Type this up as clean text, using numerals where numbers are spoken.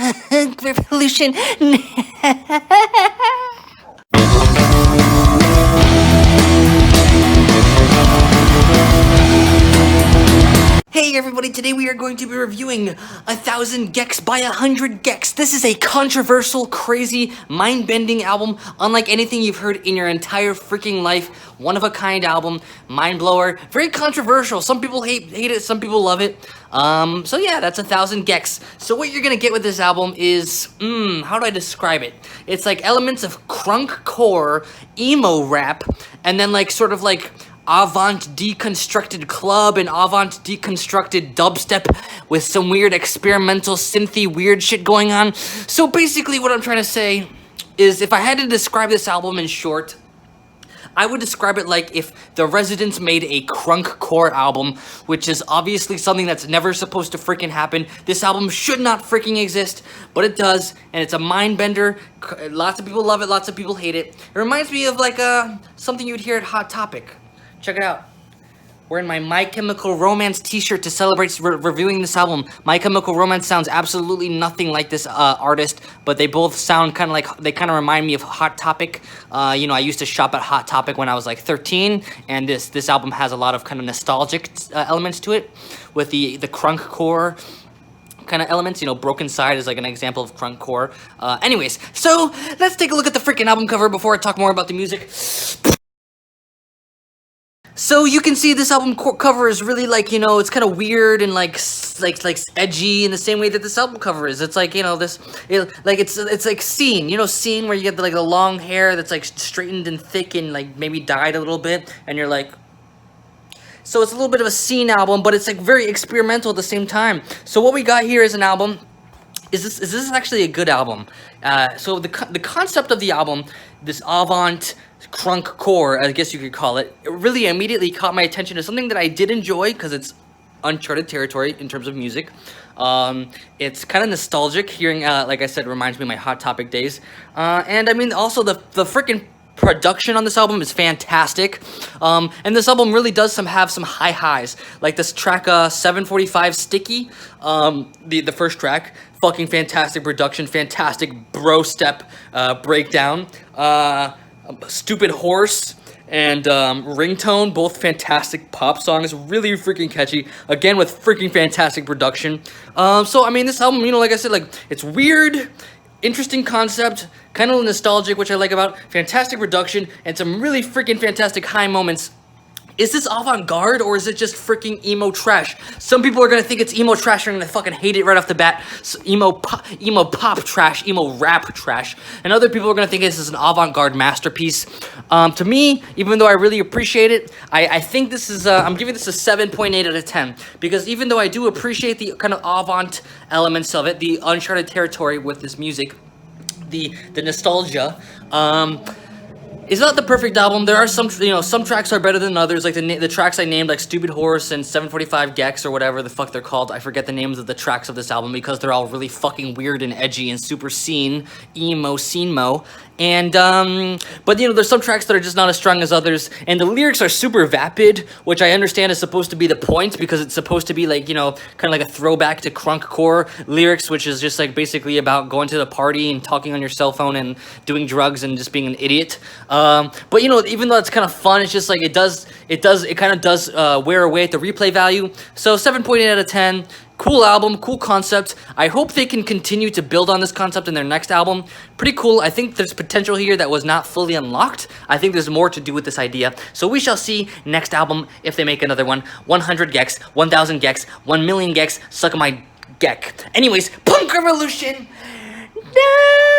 Revolution. Hey everybody, today we are going to be reviewing 1,000 Gecs by 100 Gecs. This is a controversial, crazy, mind-bending album, unlike anything you've heard in your entire freaking life. One-of-a-kind album, mind-blower, very controversial. Some people hate it, some people love it. So yeah, that's 1,000 Gecs. So what you're gonna get with this album is, how do I describe it? It's like elements of crunk-core, emo rap, and then like sort of like avant deconstructed club and avant deconstructed dubstep with some weird experimental synthy weird shit going on. So basically what I'm trying to say is, if I had to describe this album in short, I would describe it like if the Residents made a crunk core album, which is obviously something that's never supposed to freaking happen. This album should not freaking exist, but it does, and it's a mind bender. Lots of people love it, lots of people hate it. It reminds me of like something you'd hear at Hot Topic. Check it out. Wearing my My Chemical Romance t-shirt to celebrate reviewing this album. My Chemical Romance sounds absolutely nothing like this artist, but they both sound kind of like, they kind of remind me of Hot Topic. You know, I used to shop at Hot Topic when I was like 13, and this album has a lot of kind of nostalgic elements to it, with the crunk core kind of elements. You know, Broken Side is like an example of crunk core. Anyways, so let's take a look at the freaking album cover before I talk more about the music. So you can see this album cover is really like, you know, it's kind of weird and like edgy in the same way that this album cover is. It's like, you know, it's like Scene, you know, Scene, where you get the long hair that's like straightened and thick and like maybe dyed a little bit, and you're like, so it's a little bit of a Scene album, but it's like very experimental at the same time. So what we got here is an album. Is this actually a good album? So the concept of the album, this avant crunk core, I guess you could call it, it really immediately caught my attention as something that I did enjoy, because it's uncharted territory in terms of music. It's kind of nostalgic. Hearing, like I said, reminds me of my Hot Topic days. And I mean, also the freaking production on this album is fantastic. And this album really does have some high highs, like this track 745 Sticky, the first track. Fucking fantastic production, fantastic bro step breakdown. Stupid Horse and Ringtone, both fantastic pop songs, really freaking catchy, again with freaking fantastic production. So I mean, this album, you know, like I said, like, it's weird, interesting concept, kind of nostalgic, which I like about, fantastic production, and some really freaking fantastic high moments. Is this avant-garde, or is it just freaking emo trash? Some people are gonna think it's emo trash and they're gonna fucking hate it right off the bat. So emo pop trash, emo rap trash. And other people are gonna think this is an avant-garde masterpiece. To me, even though I really appreciate it, I think this is, I'm giving this a 7.8 out of 10. Because even though I do appreciate the kind of avant elements of it, the uncharted territory with this music, the nostalgia, it's not the perfect album. There are some, you know, some tracks are better than others. Like the tracks I named, like Stupid Horse and 745 Gecs or whatever the fuck they're called. I forget the names of the tracks of this album because they're all really fucking weird and edgy and super emo, scene-mo. And, but you know, there's some tracks that are just not as strong as others, and the lyrics are super vapid, which I understand is supposed to be the point, because it's supposed to be like, you know, kind of like a throwback to crunk core lyrics, which is just like basically about going to the party and talking on your cell phone and doing drugs and just being an idiot. But you know, even though it's kind of fun, it's just like, it kind of does wear away at the replay value. So 7.8 out of 10. Cool album, cool concept. I hope they can continue to build on this concept in their next album. Pretty cool. I think there's potential here that was not fully unlocked. I think there's more to do with this idea. So we shall see next album if they make another one. 100 Gecs, 1,000 Gecs, 1 million Gecs, suck my Gec. Anyways, Punk Revolution! No!